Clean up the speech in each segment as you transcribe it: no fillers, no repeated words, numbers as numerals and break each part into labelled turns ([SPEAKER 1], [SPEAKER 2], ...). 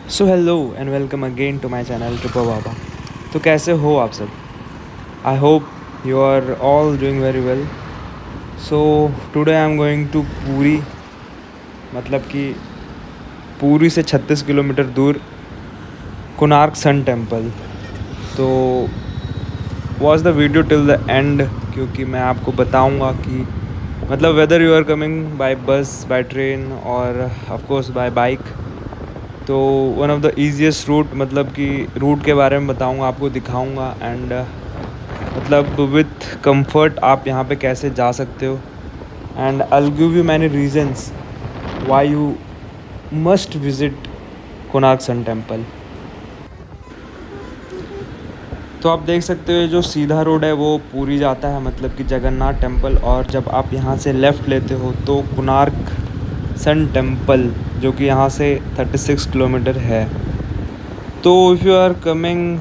[SPEAKER 1] So hello and welcome again to my channel Tripo Baba. तो कैसे हो आप सब? I hope you are all doing very well. So today I am going to Puri, मतलब कि पूरी से 36 किलोमीटर दूर कोणार्क सन टेम्पल। तो watch the video till the end, क्योंकि मैं आपको बताऊंगा कि मतलब whether you are coming by bus, by train और ऑफ कोर्स बाय बाइक, तो one of the easiest root, मतलब कि रूट के बारे में बताऊंगा, आपको दिखाऊंगा एंड मतलब विथ कंफर्ट आप यहाँ पे कैसे जा सकते हो। And I will give you many reasons why you must visit Konark sun temple. तो आप देख सकते हो जो सीधा रोड है वो पूरी जाता है, मतलब कि जगन्नाथ टेम्पल, और जब आप यहाँ से लेफ़्ट लेते हो तो कोणार्क सन टेम्पल, जो कि यहाँ से 36 किलोमीटर है। तो if you are coming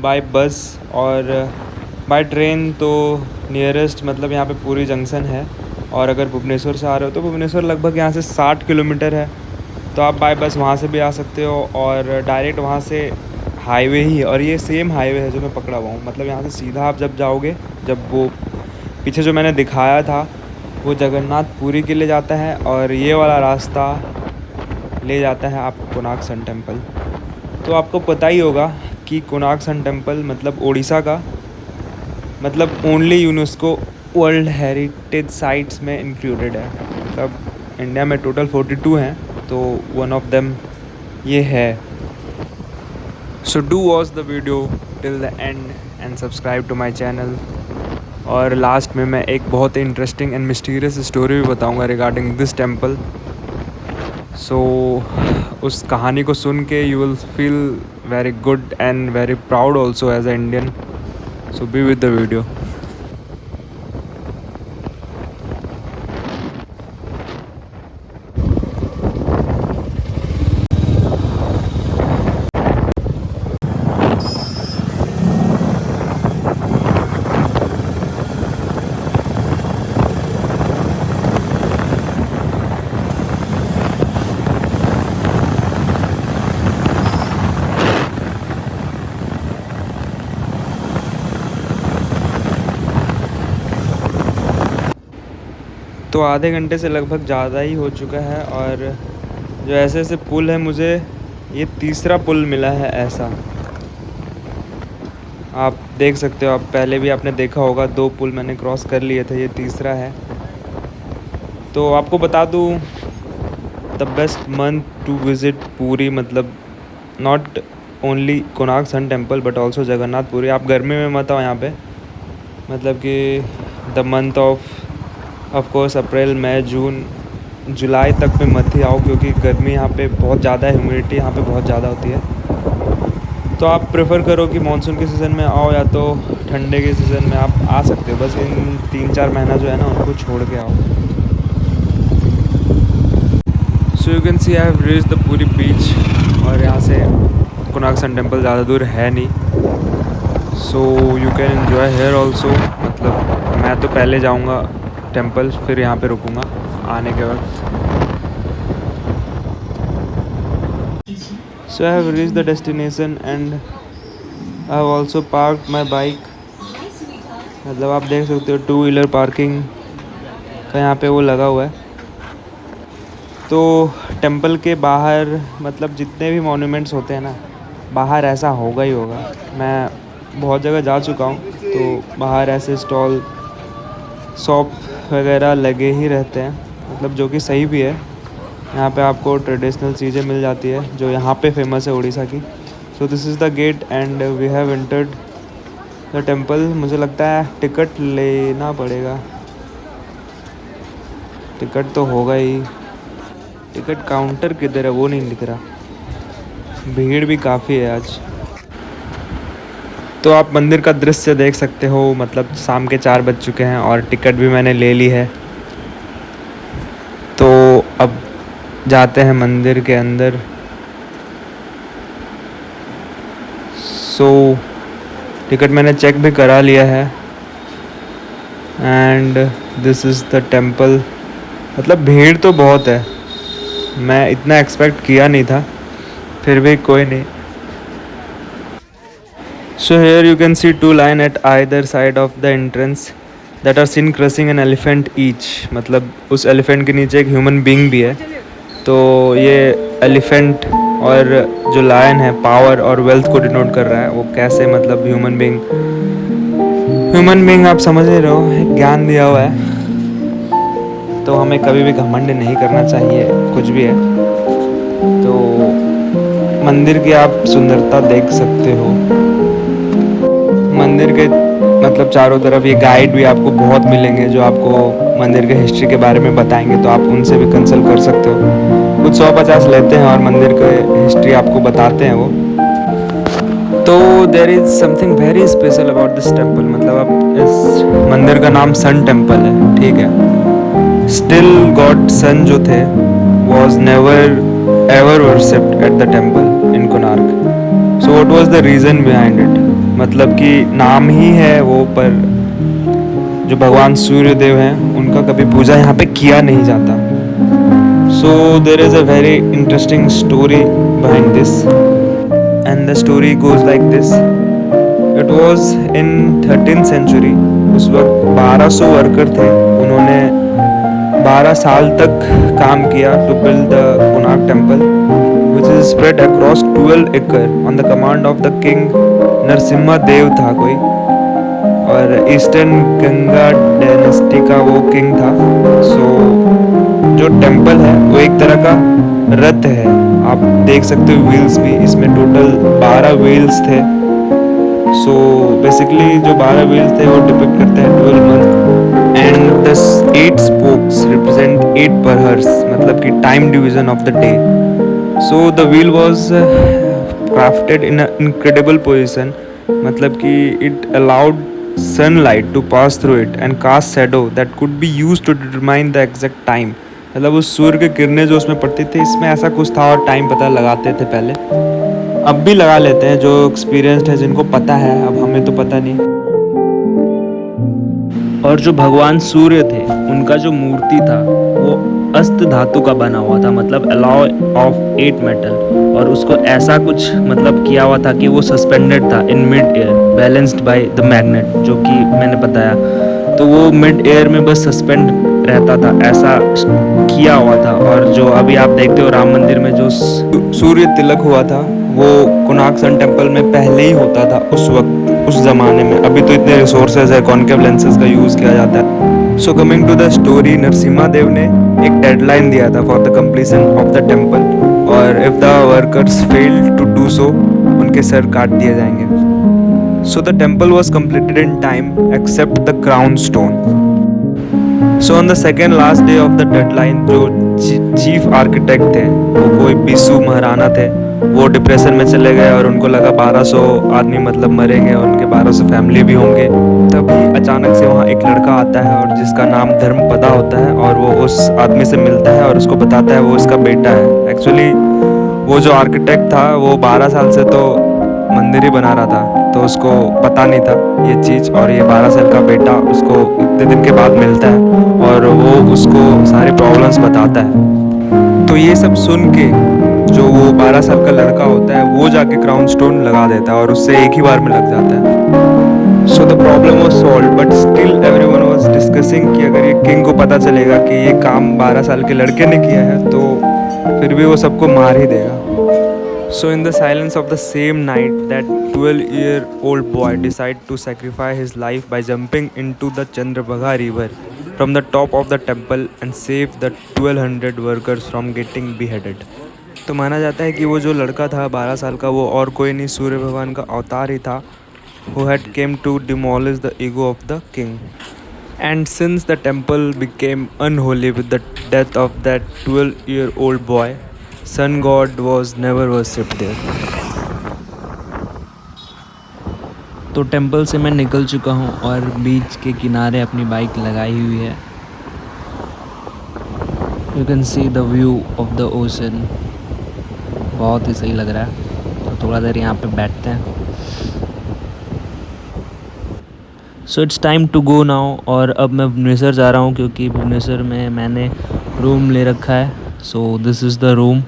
[SPEAKER 1] by bus और बाय ट्रेन तो नियरेस्ट मतलब यहाँ पे पूरी जंक्शन है, और अगर भुवनेश्वर से आ रहे हो तो भुवनेश्वर लगभग यहाँ से 60 किलोमीटर है। तो आप बाय बस वहाँ से भी आ सकते हो और डायरेक्ट वहाँ से हाईवे ही, और ये सेम हाईवे है जो मैं पकड़ा हुआ हूँ। मतलब यहाँ से सीधा आप जब जाओगे, जब वो पीछे जो मैंने दिखाया था वो जगन्नाथ पुरी के लिए जाता है, और ये वाला रास्ता ले जाता है आप कोणार्क सन टेम्पल। तो आपको पता ही होगा कि कोणार्क सन टेम्पल मतलब उड़ीसा का, मतलब only UNESCO world heritage sites में इंक्लूडेड है। मतलब इंडिया में टोटल 42 हैं, तो वन ऑफ देम ये है। So do watch the video till the end and subscribe to my channel. और लास्ट में मैं एक बहुत ही इंटरेस्टिंग एंड मिस्टीरियस स्टोरी भी बताऊंगा रिगार्डिंग दिस टेम्पल। सो उस कहानी को सुन के you will feel very good and very proud also as a Indian. So be with the video. तो आधे घंटे से लगभग ज़्यादा ही हो चुका है, और जो ऐसे ऐसे पुल है, मुझे ये तीसरा पुल मिला है ऐसा। आप देख सकते हो, आप पहले भी आपने देखा होगा, 2 पुल मैंने क्रॉस कर लिए थे, ये तीसरा है। तो आपको बता दूँ, the best month to visit Puri, मतलब not only Konark sun temple but also Jagannath Puri. आप गर्मी में मत आओ यहाँ पे, मतलब कि the month of course April May June July तक में मत ही आओ, क्योंकि गर्मी यहाँ पे बहुत ज़्यादा है, ह्यूमिडिटी यहाँ पे बहुत ज़्यादा होती है। तो आप प्रेफर करो कि मानसून के सीज़न में आओ, या तो ठंडे के सीज़न में आप आ सकते हो, बस इन 3-4 महीना जो है ना उनको छोड़ के आओ। सो you can see I have reached the पूरी बीच, और यहाँ से कोणार्क सन टेम्पल ज़्यादा दूर है नहीं। So you can enjoy here also. मतलब मैं तो पहले जाऊँगा टेम्पल, फिर यहाँ पे रुकूँगा आने के वक्त। So I have reached the destination and I have also park my bike. मतलब आप देख सकते हो 2 व्हीलर पार्किंग का यहाँ पे वो लगा हुआ है। तो टेंपल के बाहर, मतलब जितने भी मॉन्यूमेंट्स होते हैं ना, बाहर ऐसा होगा ही होगा। मैं बहुत जगह जा चुका हूँ, तो बाहर ऐसे स्टॉल, शॉप वगैरह लगे ही रहते हैं, मतलब जो कि सही भी है। यहाँ पे आपको ट्रेडिशनल चीज़ें मिल जाती है जो यहाँ पे फेमस है उड़ीसा की। So this is the gate and we have entered the temple. मुझे लगता है टिकट लेना पड़ेगा, टिकट तो होगा ही। टिकट काउंटर किधर है वो नहीं दिख रहा, भीड़ भी काफ़ी है आज। तो आप मंदिर का दृश्य देख सकते हो, मतलब शाम के 4 बज चुके हैं और टिकट भी मैंने ले ली है। तो अब जाते हैं मंदिर के अंदर। सो टिकट मैंने चेक भी करा लिया है and this is the temple. मतलब भीड़ तो बहुत है, मैं इतना एक्सपेक्ट किया नहीं था। फिर भी कोई नहीं. So here you can see two lions at either side of the entrance that are seen crushing an elephant each. मतलब उस elephant के नीचे एक human being भी है. तो ये elephant और जो lion है power और wealth को denote कर रहा है. वो कैसे मतलब human being आप समझ ही रहे हो, एक ज्ञान दिया हुआ है. तो हमें कभी भी घमंड नहीं करना चाहिए कुछ भी है. तो मंदिर की आप सुंदरता देख सकते हो. मंदिर के मतलब चारों तरफ ये गाइड भी आपको बहुत मिलेंगे जो आपको मंदिर के हिस्ट्री के बारे में बताएंगे. तो आप उनसे भी कंसल्ट कर सकते हो. कुछ 150 लेते हैं और मंदिर के हिस्ट्री आपको बताते हैं वो. तो there is something very special about this temple. मतलब अब इस मंदिर का नाम सन टेम्पल है, ठीक है. स्टिल गॉड सन जो थे was never ever worshipped at the temple in Konark. So what was the reason behind it. मतलब कि नाम ही है वो, पर जो भगवान सूर्य देव हैं उनका कभी पूजा यहाँ पे किया नहीं जाता. So there is a very interesting story behind this and the story goes like this. It was in 13th century. उस वक्त 1200 वर्कर थे. उन्होंने 12 साल तक काम किया to build the Konark temple which is spread across 12 acre on the command of the king Narasimha Deva था कोई. और ईस्टर्न गंगा डायनेस्टी का वो किंग था. सो जो टेम्पल है वो एक तरह का रथ है. आप देख सकते हो व्हील्स भी. इसमें टोटल 12 व्हील्स थे. सो बेसिकली जो 12 व्हील्स थे वो डिपिक्ट करते हैं 12 month and the 8 spokes represent 8 प्रहर्स, मतलब कि time division of the day. So the wheel was crafted in an incredible position. मतलब कि it allowed sunlight to pass through it and cast shadow that could be used to determine the exact time. मतलब उस सूर्य की किरणें जो उसमें पड़ती थी, इसमें ऐसा कुछ था और टाइम पता लगाते थे पहले. अब भी लगा लेते हैं जो एक्सपीरियंस्ड है, जिनको पता है. अब हमें तो पता नहीं. और जो भगवान सूर्य थे उनका जो मूर्ति था वो अस्त धातु का बना हुआ था, मतलब अलॉय ऑफ 8 मेटल. और उसको ऐसा कुछ मतलब किया हुआ था कि वो सस्पेंडेड था in mid air balanced by the magnet, जो कि मैंने बताया. तो वो मिड एयर में बस सस्पेंड रहता था, ऐसा किया हुआ था. और जो अभी आप देखते हो राम मंदिर में जो सूर्य तिलक हुआ था वो कोणार्क सन टेम्पल में पहले ही होता था उस वक्त, उस ज़माने में. अभी तो इतने रिसोर्सेज है, कॉन्केव लेंसेज का यूज़ किया जाता है. So coming to the story, Narasimha Deva ने एक डेडलाइन दिया था for the completion of the temple. और if the workers fail to do so, उनके सर काट दिए जाएंगे. So the temple was completed in time except the crown stone. So on the second last day of the deadline जो chief architect थे वो कोई बिसु महाराणा थे, वो डिप्रेशन में चले गए और उनको लगा 1200 आदमी मतलब मरेंगे और उनके 1200 फैमिली भी होंगे. तभी अचानक से वहाँ एक लड़का आता है और जिसका नाम धर्मपदा होता है. और वो उस आदमी से मिलता है और उसको बताता है वो उसका बेटा है. एक्चुअली वो जो आर्किटेक्ट था वो 12 साल से तो मंदिर ही बना रहा था, तो उसको पता नहीं था ये चीज़. और ये 12 साल का बेटा उसको इतने दिन के बाद मिलता है और वो उसको सारी प्रॉब्लम्स बताता है. तो ये सब सुन के जो वो 12 साल का लड़का होता है वो जाके क्राउन स्टोन लगा देता है और उससे एक ही बार में लग जाता है. So the problem was solve, but still everyone was discussing कि अगर ये किंग को पता चलेगा कि ये काम 12 साल के लड़के ने किया है तो फिर भी वो सबको मार ही देगा. So in the silence of the same night, that 12-year-old boy decided to sacrifice his life by jumping into the Chandrabhaga river from the top of the temple and save the 1200 workers from getting beheaded. तो माना जाता है कि वो जो लड़का था 12 साल का वो और कोई नहीं, सूर्य भगवान का अवतार ही था, who had came to demolish the ego of the king. And since the temple became unholy with the death of that 12-year-old boy, sun god was never worshipped there. तो टेंपल से मैं निकल चुका हूँ और बीच के किनारे अपनी बाइक लगाई हुई है. You can see the view of the ocean. बहुत ही सही लग रहा है. तो थोड़ा देर यहाँ पे बैठते हैं. So it's time to go now. और अब मैं भुवनेश्वर जा रहा हूँ क्योंकि भुवनेश्वर में मैंने रूम ले रखा है. सो this is the room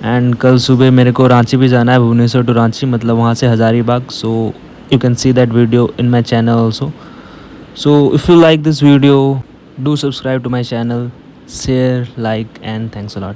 [SPEAKER 2] and कल सुबह मेरे को रांची भी जाना है, भुवनेश्वर टू रांची, मतलब वहाँ से हज़ारीबाग. सो you can see that video in my channel also. So if you like this video, do subscribe to my channel, share, like, and thanks a lot.